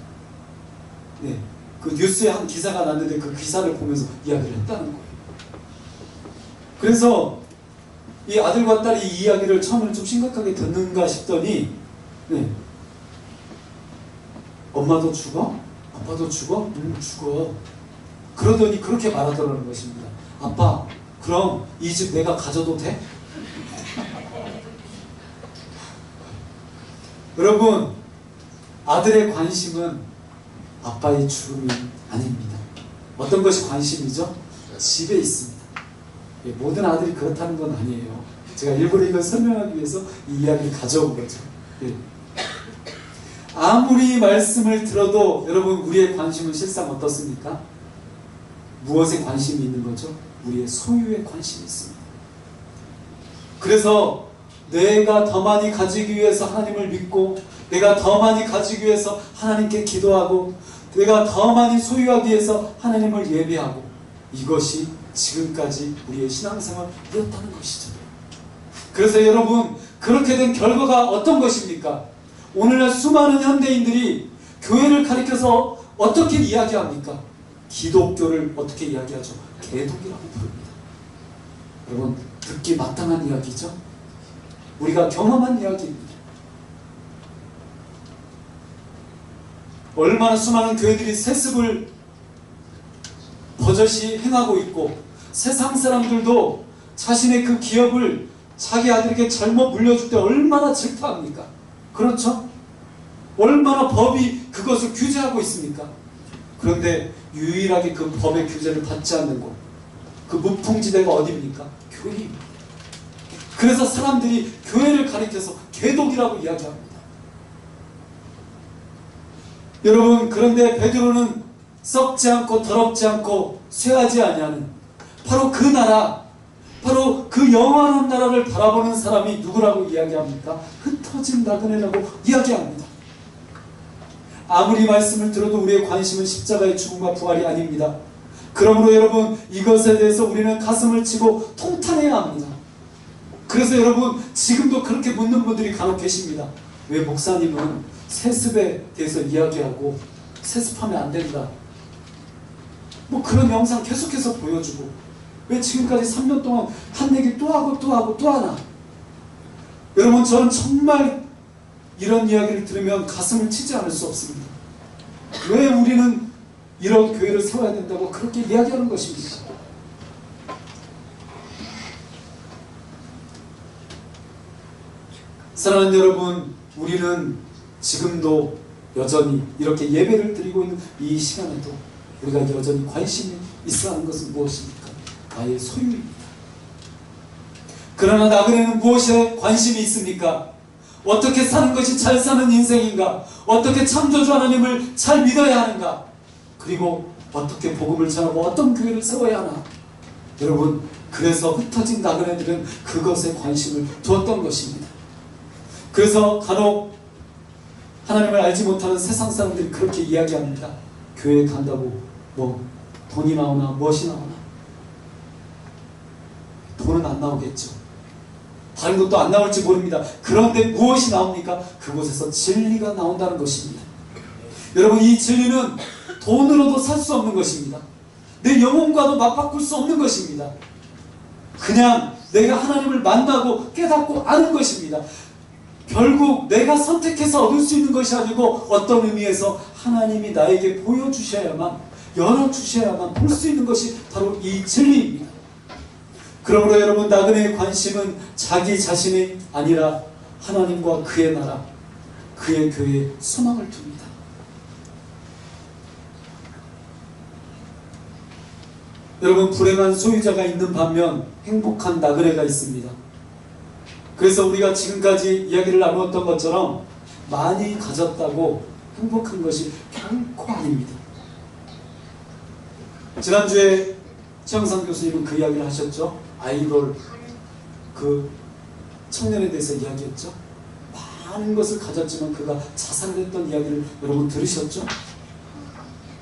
네. 그 뉴스에 한 기사가 났는데 그 기사를 보면서 이야기를 했다는 거예요. 그래서 이 아들과 딸이 이 이야기를 처음에는 좀 심각하게 듣는가 싶더니 네. 엄마도 죽어? 아빠도 죽어? 죽어. 그러더니 그렇게 말하더라는 것입니다. 아빠, 그럼 이 집 내가 가져도 돼? 여러분, 아들의 관심은 아빠의 죽음이 아닙니다. 어떤 것이 관심이죠? 집에 있습니다. 모든 아들이 그렇다는 건 아니에요. 제가 일부러 이걸 설명하기 위해서 이 이야기를 가져온 거죠. 예. 아무리 말씀을 들어도 여러분, 우리의 관심은 실상 어떻습니까? 무엇에 관심이 있는 거죠? 우리의 소유에 관심이 있습니다. 그래서 내가 더 많이 가지기 위해서 하나님을 믿고, 내가 더 많이 가지기 위해서 하나님께 기도하고, 내가 더 많이 소유하기 위해서 하나님을 예배하고, 이것이 지금까지 우리의 신앙생활이었다는 것이죠. 그래서 여러분, 그렇게 된 결과가 어떤 것입니까? 오늘날 수많은 현대인들이 교회를 가리켜서 어떻게 이야기합니까? 기독교를 어떻게 이야기하죠? 개독이라고 부릅니다. 여러분, 듣기 마땅한 이야기죠? 우리가 경험한 이야기입니다. 얼마나 수많은 교회들이 세습을 버젓이 행하고 있고, 세상 사람들도 자신의 그 기업을 자기 아들에게 잘못 물려줄 때 얼마나 질타합니까? 그렇죠? 얼마나 법이 그것을 규제하고 있습니까? 그런데 유일하게 그 법의 규제를 받지 않는 곳, 그 무풍지대가 어디입니까? 교회입니다. 그래서 사람들이 교회를 가리켜서 개독이라고 이야기합니다. 여러분, 그런데 베드로는 썩지 않고 더럽지 않고 쇠하지 아니하는 바로 그 나라, 바로 그 영원한 나라를 바라보는 사람이 누구라고 이야기합니까? 흩어진 나그네라고 이야기합니다. 아무리 말씀을 들어도 우리의 관심은 십자가의 죽음과 부활이 아닙니다. 그러므로 여러분, 이것에 대해서 우리는 가슴을 치고 통탄해야 합니다. 그래서 여러분, 지금도 그렇게 묻는 분들이 간혹 계십니다. 왜 목사님은 세습에 대해서 이야기하고 세습하면 안 된다, 뭐 그런 영상 계속해서 보여주고, 왜 지금까지 3년 동안 한 얘기 또 하고 또 하고 또 하나? 여러분, 저는 정말 이런 이야기를 들으면 가슴을 치지 않을 수 없습니다. 왜 우리는 이런 교회를 세워야 된다고 그렇게 이야기하는 것입니까? 사랑하는 여러분, 우리는 지금도 여전히 이렇게 예배를 드리고 있는 이 시간에도 우리가 여전히 관심이 있어야 하는 것은 무엇입니까? 나의 소유입니다. 그러나 나그네는 무엇에 관심이 있습니까? 어떻게 사는 것이 잘 사는 인생인가? 어떻게 창조주 하나님을 잘 믿어야 하는가? 그리고 어떻게 복음을 전하고 어떤 교회를 세워야 하나? 여러분, 그래서 흩어진 나그네들은 그것에 관심을 두었던 것입니다. 그래서 간혹 하나님을 알지 못하는 세상 사람들이 그렇게 이야기합니다. 교회에 간다고 뭐 돈이 나오나 무엇이 나오나? 돈은 안 나오겠죠. 다른 것도 안 나올지 모릅니다. 그런데 무엇이 나옵니까? 그곳에서 진리가 나온다는 것입니다. 여러분, 이 진리는 돈으로도 살 수 없는 것입니다. 내 영혼과도 맞바꿀 수 없는 것입니다. 그냥 내가 하나님을 만나고 깨닫고 아는 것입니다. 결국 내가 선택해서 얻을 수 있는 것이 아니고 어떤 의미에서 하나님이 나에게 보여주셔야만, 열어주셔야만 볼 수 있는 것이 바로 이 진리입니다. 그러므로 여러분, 나그네의 관심은 자기 자신이 아니라 하나님과 그의 나라, 그의 교회에 소망을 둡니다. 여러분, 불행한 소유자가 있는 반면 행복한 나그네가 있습니다. 그래서 우리가 지금까지 이야기를 나누었던 것처럼 많이 가졌다고 행복한 것이 결코 아닙니다. 지난주에 최영상 교수님은 그 이야기를 하셨죠. 아이돌 그 청년에 대해서 이야기했죠. 많은 것을 가졌지만 그가 자살을 했던 이야기를 여러분 들으셨죠?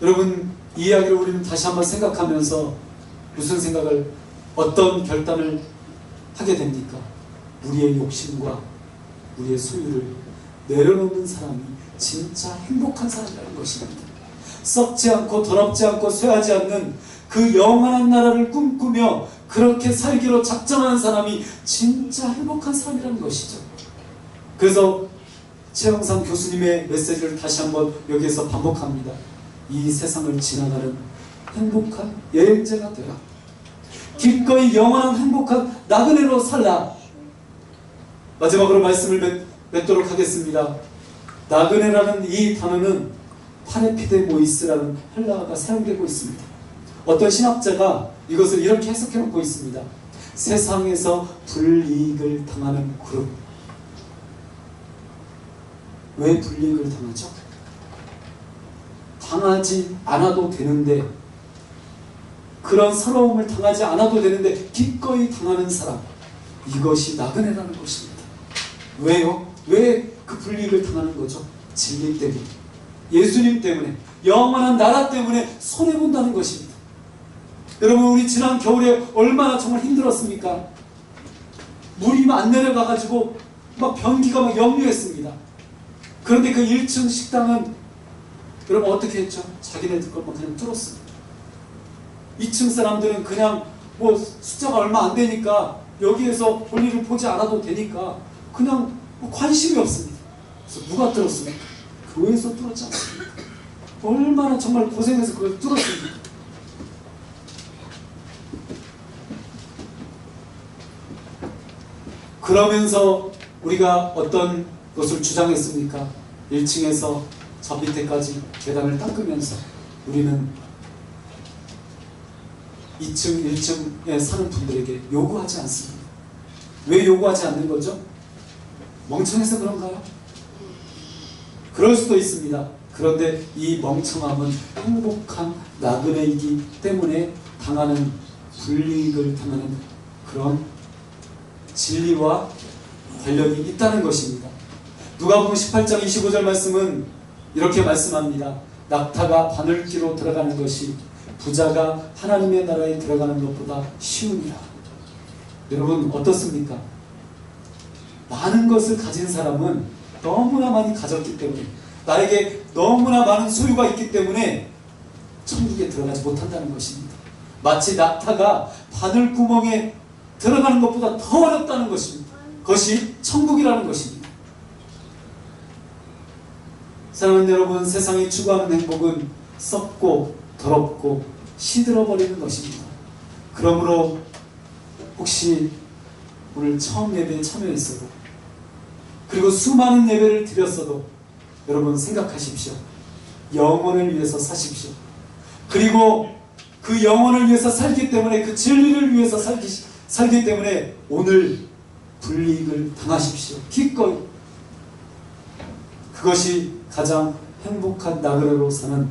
여러분, 이 이야기를 우리는 다시 한번 생각하면서 무슨 생각을, 어떤 결단을 하게 됩니까? 우리의 욕심과 우리의 소유를 내려놓는 사람이 진짜 행복한 사람이라는 것입니다. 썩지 않고 더럽지 않고 쇠하지 않는 그 영원한 나라를 꿈꾸며 그렇게 살기로 작정한 사람이 진짜 행복한 사람이라는 것이죠. 그래서 최영상 교수님의 메시지를 다시 한번 여기에서 반복합니다. 이 세상을 지나가는 행복한 여행자가 되라. 기꺼이 영원한 행복한 나그네로 살라. 마지막으로 말씀을 맺도록 하겠습니다. 나그네라는 이 단어는 파레피데모이스라는 헬라어가 사용되고 있습니다. 어떤 신학자가 이것을 이렇게 해석해 놓고 있습니다. 세상에서 불이익을 당하는 그룹. 왜 불이익을 당하죠? 당하지 않아도 되는데, 그런 서러움을 당하지 않아도 되는데 기꺼이 당하는 사람, 이것이 나그네라는 것입니다. 왜요? 왜 그 불이익을 당하는 거죠? 진리 때문에, 예수님 때문에, 영원한 나라 때문에 손해본다는 것입니다. 여러분, 우리 지난 겨울에 얼마나 정말 힘들었습니까? 물이 안 내려가가지고 막 변기가 막 역류했습니다. 그런데 그 1층 식당은 여러분 어떻게 했죠? 자기네들 것만 그냥 뚫었습니다. 2층 사람들은 그냥 뭐 숫자가 얼마 안 되니까 여기에서 볼일을 보지 않아도 되니까 그냥 뭐 관심이 없습니다. 그래서 누가 뚫었습니까? 교회에서 뚫었지 않습니까? 얼마나 정말 고생해서 그걸 뚫었습니까? 그러면서 우리가 어떤 것을 주장했습니까? 1층에서 저 밑에까지 계단을 닦으면서 우리는 2층, 1층에 사는 분들에게 요구하지 않습니다. 왜 요구하지 않는 거죠? 멍청해서 그런가요? 그럴 수도 있습니다. 그런데 이 멍청함은 행복한 나그네이기 때문에 당하는 불이익을 당하는 그런 진리와 권력이 있다는 것입니다. 누가복음 18장 25절 말씀은 이렇게 말씀합니다. 낙타가 바늘기로 들어가는 것이 부자가 하나님의 나라에 들어가는 것보다 쉬우니라. 여러분 어떻습니까? 많은 것을 가진 사람은 너무나 많이 가졌기 때문에, 나에게 너무나 많은 소유가 있기 때문에 천국에 들어가지 못한다는 것입니다. 마치 낙타가 바늘구멍에 들어가는 것보다 더 어렵다는 것입니다. 그것이 천국이라는 것입니다. 사랑하는 여러분, 세상이 추구하는 행복은 썩고 더럽고 시들어버리는 것입니다. 그러므로 혹시 오늘 처음 예배에 참여했어도, 그리고 수많은 예배를 드렸어도 여러분 생각하십시오. 영혼을 위해서 사십시오. 그리고 그 영혼을 위해서 살기 때문에, 그 진리를 위해서 살기 때문에 오늘 불이익을 당하십시오. 기꺼이. 그것이 가장 행복한 나그네로 사는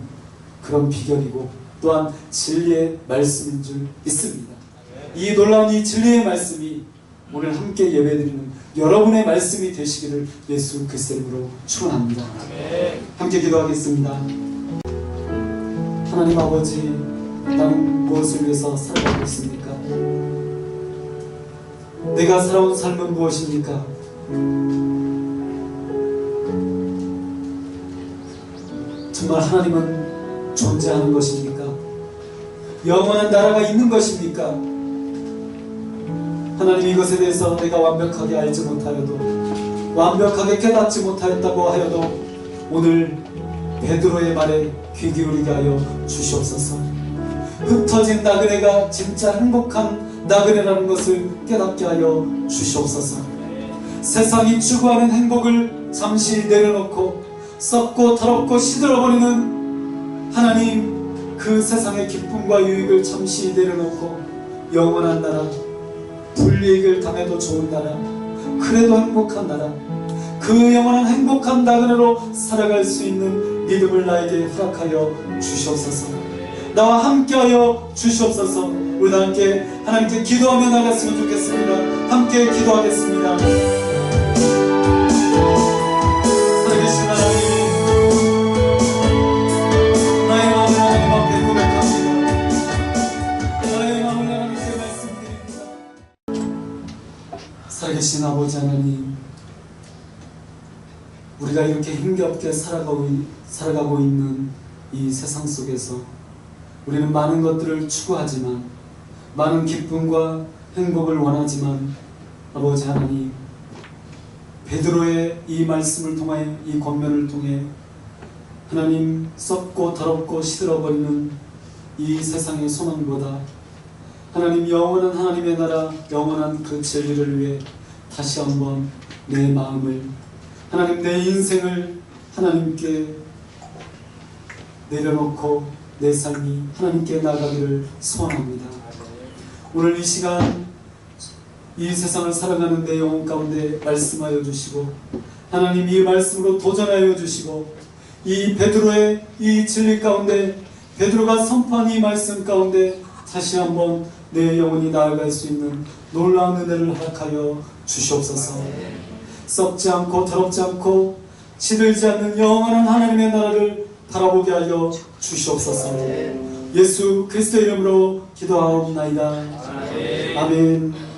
그런 비결이고 또한 진리의 말씀인 줄 믿습니다. 이 놀라운 이 진리의 말씀이 오늘 함께 예배드리는 여러분의 말씀이 되시기를 예수 그리스도 이름으로 축원합니다. 함께 기도하겠습니다. 하나님 아버지, 나는 무엇을 위해서 살아가고 있습니까? 내가 살아온 삶은 무엇입니까? 정말 하나님은 존재하는 것입니까? 영원한 나라가 있는 것입니까? 하나님, 이것에 대해서 내가 완벽하게 알지 못하여도, 완벽하게 깨닫지 못하였다고 하여도 오늘 베드로의 말에 귀 기울이게 하여 주시옵소서. 흩어진 나그네가 진짜 행복한 나그네라는 것을 깨닫게 하여 주시옵소서. 세상이 추구하는 행복을 잠시 내려놓고 썩고 더럽고 시들어버리는 하나님, 그 세상의 기쁨과 유익을 잠시 내려놓고 영원한 나라, 불이익을 당해도 좋은 나라, 그래도 행복한 나라, 그 영원한 행복한 나그네로 살아갈 수 있는 믿음을 나에게 허락하여 주시옵소서. 나와 함께하여 주시옵소서. 우리 다 함께 하나님께 기도하며 나갔으면 좋겠습니다. 함께 기도하겠습니다. 살아계신 하나님, 나의 마음을 하나님 앞에 고백합니다. 나의 마음을 하나님께 말씀드립니다. 살아계신 아버지 하나님, 우리가 이렇게 힘겹게 살아가고 있는 이 세상 속에서 우리는 많은 것들을 추구하지만, 많은 기쁨과 행복을 원하지만, 아버지 하나님, 베드로의 이 말씀을 통하여, 이 권면을 통해 하나님, 썩고 더럽고 시들어버리는 이 세상의 소망보다 하나님, 영원한 하나님의 나라, 영원한 그 진리를 위해 다시 한번 내 마음을, 하나님, 내 인생을 하나님께 내려놓고 내 삶이 하나님께 나가기를 소원합니다. 오늘 이 시간 이 세상을 살아가는 내 영혼 가운데 말씀하여 주시고, 하나님, 이 말씀으로 도전하여 주시고, 이 베드로의 이 진리 가운데, 베드로가 선포한 이 말씀 가운데 다시 한번 내 영혼이 나아갈 수 있는 놀라운 은혜를 허락하여 주시옵소서. 썩지 않고 더럽지 않고 시들지 않는 영원한 하나님의 나라를 바라보게 하여 주시옵소서. 예수 그리스도의 이름으로 기도하옵나이다. 아멘.